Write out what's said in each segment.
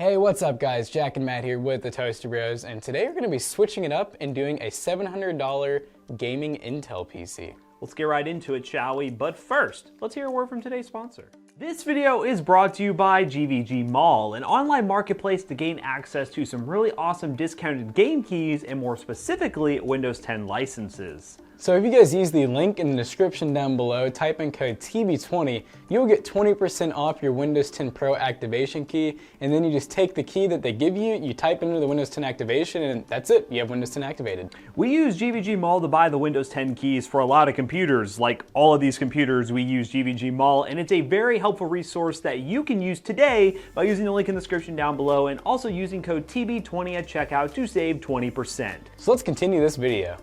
Hey, what's up guys? Jack and Matt here with the Toaster Bros, and today we're going to be switching it up and doing a $700 gaming Intel PC. Let's get right into it, shall we? But first, let's hear a word from today's sponsor. This video is brought to you by GVGMall, an online marketplace to gain access to some really awesome discounted game keys and more specifically, Windows 10 licenses. So if you guys use the link in the description down below, type in code TB20, you'll get 20% off your Windows 10 Pro activation key, and then you just take the key that they give you, you type into the Windows 10 activation, and that's it, you have Windows 10 activated. We use GVGMall to buy the Windows 10 keys for a lot of computers. Like all of these computers, we use GVGMall, and it's a very helpful resource that you can use today by using the link in the description down below and also using code TB20 at checkout to save 20%. So let's continue this video.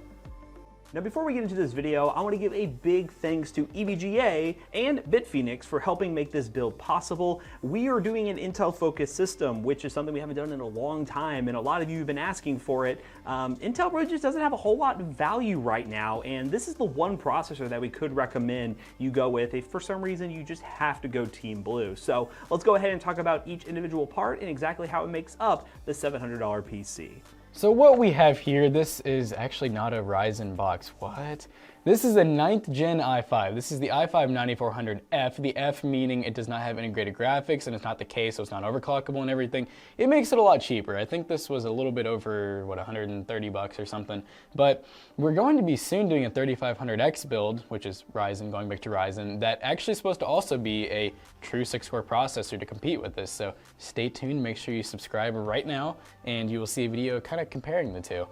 Now before we get into this video, I want to give a big thanks to EVGA and Bitphoenix for helping make this build possible. We are doing an Intel focused system, which is something we haven't done in a long time, and a lot of you have been asking for it. Intel really just doesn't have a whole lot of value right now, and this is the one processor that we could recommend you go with if for some reason you just have to go Team Blue. So let's go ahead and talk about each individual part and exactly how it makes up the $700 PC. So what we have here, this is actually not a Ryzen box. What? This is a 9th gen i5. This is the i5-9400F. The F meaning it does not have integrated graphics and it's not the case, so it's not overclockable and everything. It makes it a lot cheaper. I think this was a little bit over, what, 130 bucks or something. But we're going to be soon doing a 3500X build, which is Ryzen, going back to Ryzen, that actually is supposed to also be a true 6-core processor to compete with this. So stay tuned, make sure you subscribe right now, and you will see a video kind of comparing the two.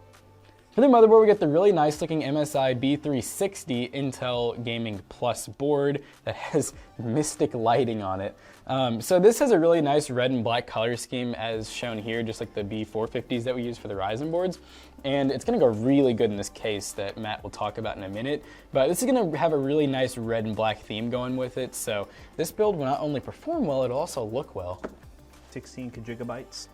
For the motherboard, we get the really nice looking MSI B360 Intel Gaming Plus board that has mystic lighting on it. So this has a really nice red and black color scheme as shown here, just like the B450s that we use for the Ryzen boards. And it's gonna go really good in this case that Matt will talk about in a minute. But this is gonna have a really nice red and black theme going with it. So this build will not only perform well, it'll also look well. 16 gigabytes.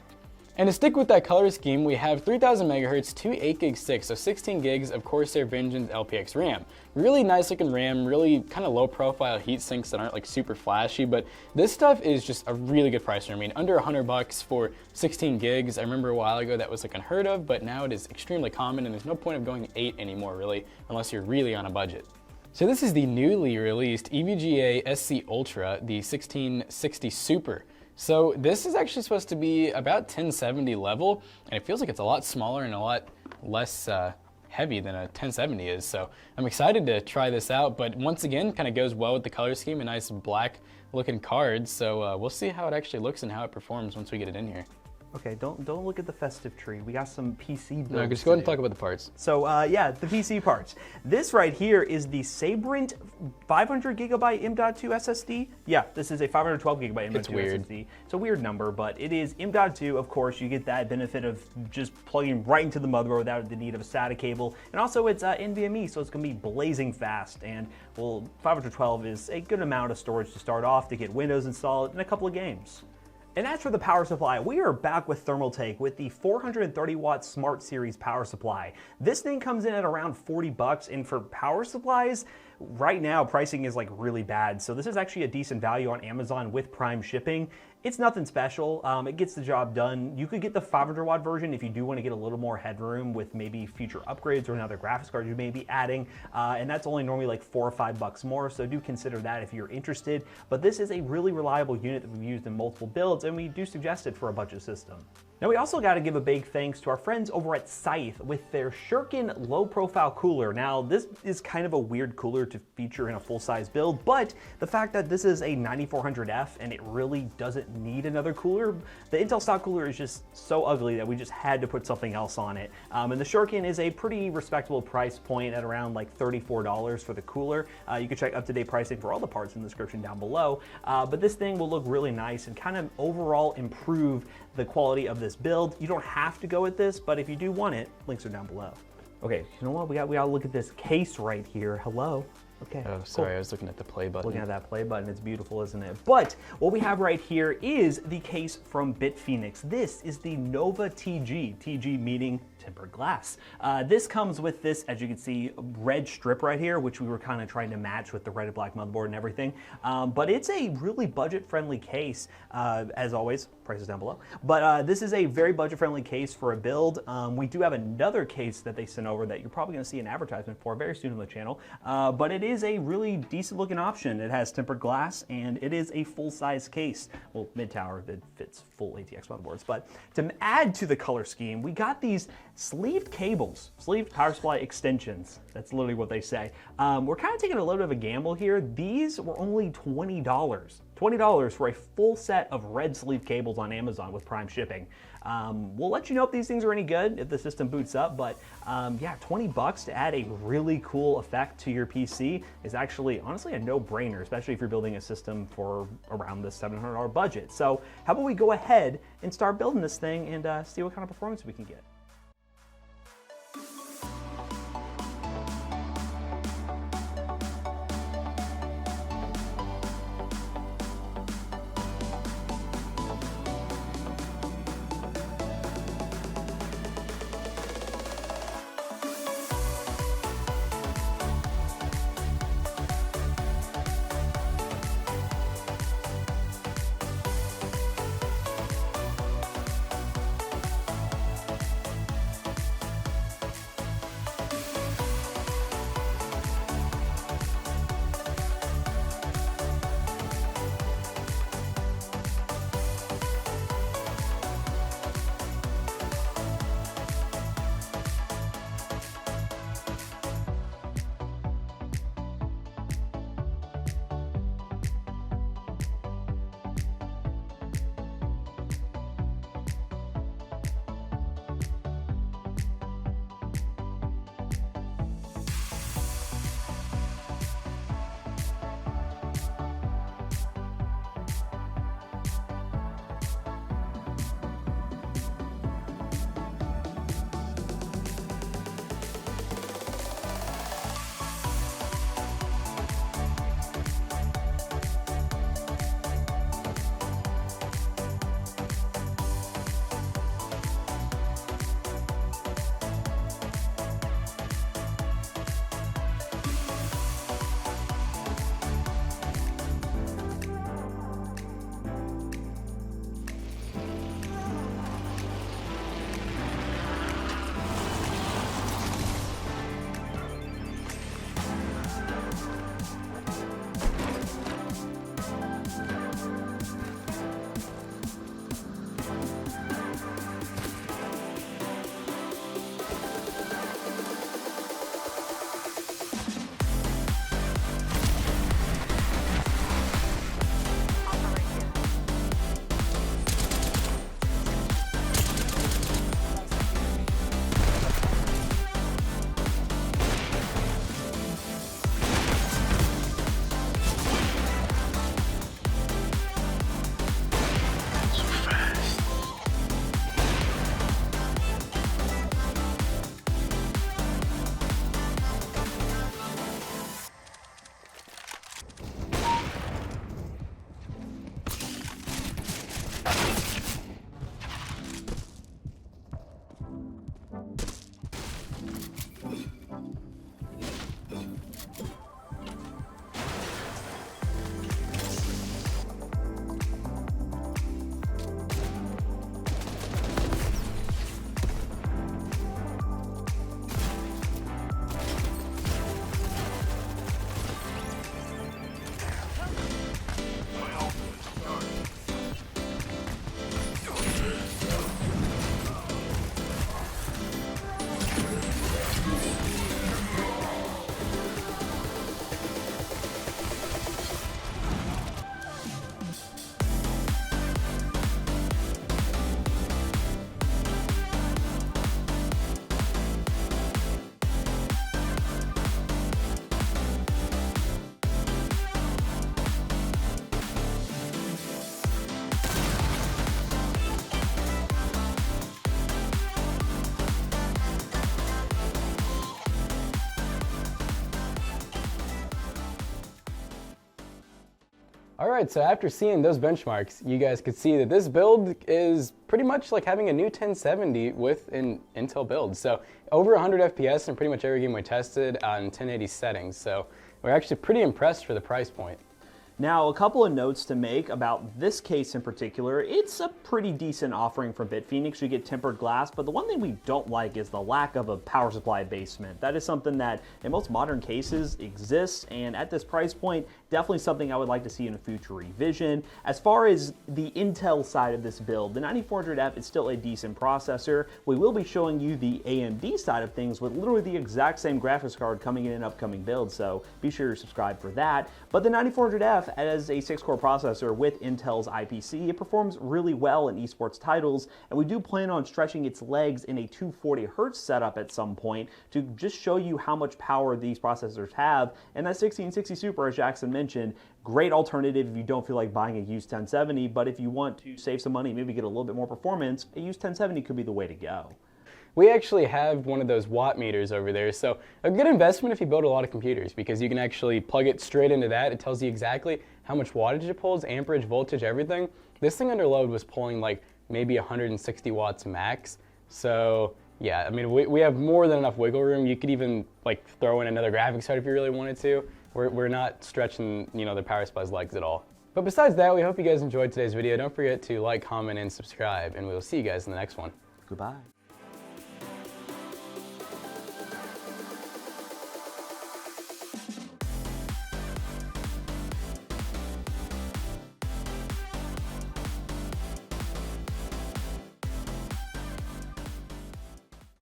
And to stick with that color scheme, we have 3000 megahertz, two 8GB sticks, so 16 gigs of Corsair Vengeance LPX RAM. Really nice looking RAM, really kind of low profile heat sinks that aren't like super flashy, but this stuff is just a really good price. I mean, under 100 bucks for 16 gigs. I remember a while ago that was like unheard of, but now it is extremely common and there's no point of going 8 anymore really, unless you're really on a budget. So this is the newly released EVGA SC Ultra, the 1660 Super. So this is actually supposed to be about 1070 level, and it feels like it's a lot smaller and a lot less heavy than a 1070 is. So I'm excited to try this out, but once again, kind of goes well with the color scheme, a nice black looking card. So we'll see how it actually looks and how it performs once we get it in here. Okay, don't look at the festive tree. We got some PC builds. No, just go ahead and talk about the parts. So yeah, the PC parts. This right here is the Sabrent 500 gigabyte M.2 SSD. Yeah, this is a 512 gigabyte M.2 SSD. It's a weird number, but it is M.2. Of course, you get that benefit of just plugging right into the motherboard without the need of a SATA cable. And also it's NVMe, so it's gonna be blazing fast. And well, 512 is a good amount of storage to start off to get Windows installed and a couple of games. And as for the power supply, we are back with Thermaltake with the 430 watt Smart Series power supply. This thing comes in at around 40 bucks, and for power supplies, right now pricing is like really bad. So this is actually a decent value on Amazon with Prime shipping. It's nothing special. It gets the job done. You could get the 500 watt version if you do want to get a little more headroom with maybe future upgrades or another graphics card you may be adding. And that's only normally like 4 or 5 bucks more. So do consider that if you're interested. But this is a really reliable unit that we've used in multiple builds, and we do suggest it for a budget system. Now we also got to give a big thanks to our friends over at Scythe with their Shuriken low profile cooler. Now this is kind of a weird cooler to feature in a full-size build, but the fact that this is a 9400F and it really doesn't need another cooler, the Intel stock cooler is just so ugly that we just had to put something else on it. And the Shuriken is a pretty respectable price point at around like $34 for the cooler. You can check up-to-date pricing for all the parts in the description down below, but this thing will look really nice and kind of overall improve the quality of this build. You don't have to go with this, but if you do want it, links are down below. Okay, you know what? We got to look at this case right here. Hello. Okay. Oh, sorry, cool. I was looking at the play button. Looking at that play button, it's beautiful, isn't it? But what we have right here is the case from Bitphoenix. This is the Nova TG, TG meaning tempered glass. This comes with this, as you can see, red strip right here, which we were kind of trying to match with the red and black motherboard and everything. But it's a really budget-friendly case, as always, prices down below. But this is a very budget-friendly case for a build. We do have another case that they sent over that you're probably going to see an advertisement for very soon on the channel. But it is a really decent-looking option. It has tempered glass, and it is a full-size case. Well, mid-tower that fits full ATX motherboards. But to add to the color scheme, we got these sleeved cables, sleeved power supply extensions. That's literally what they say. We're kind of taking a little bit of a gamble here. These were only $20. $20 for a full set of red sleeve cables on Amazon with Prime shipping. We'll let you know if these things are any good, if the system boots up, but yeah, 20 bucks to add a really cool effect to your PC is actually, honestly, a no-brainer, especially if you're building a system for around the $700 budget. So how about we go ahead and start building this thing and see what kind of performance we can get. Alright, so after seeing those benchmarks, you guys could see that this build is pretty much like having a new 1070 with an Intel build. So over 100 FPS in pretty much every game we tested on 1080 settings. So we're actually pretty impressed for the price point. Now, a couple of notes to make about this case in particular. It's a pretty decent offering from BitPhoenix. You get tempered glass, but the one thing we don't like is the lack of a power supply basement. That is something that in most modern cases exists, and at this price point, definitely something I would like to see in a future revision. As far as the Intel side of this build, the 9400F is still a decent processor. We will be showing you the AMD side of things with literally the exact same graphics card coming in an upcoming build, so be sure to subscribe for that. But the 9400F, as a 6-core processor with Intel's IPC, it performs really well in esports titles, and we do plan on stretching its legs in a 240Hz setup at some point to just show you how much power these processors have. And that 1660 Super, as Jackson mentioned, great alternative if you don't feel like buying a used 1070, but if you want to save some money, maybe get a little bit more performance, a used 1070 could be the way to go. We actually have one of those watt meters over there, so a good investment if you build a lot of computers, because you can actually plug it straight into that. It tells you exactly how much wattage it pulls, amperage, voltage, everything. This thing under load was pulling like maybe 160 watts max. So yeah, I mean, we have more than enough wiggle room. You could even like throw in another graphics card if you really wanted to. We're not stretching, the power supply's legs at all. But besides that, we hope you guys enjoyed today's video. Don't forget to like, comment, and subscribe, and we will see you guys in the next one. Goodbye.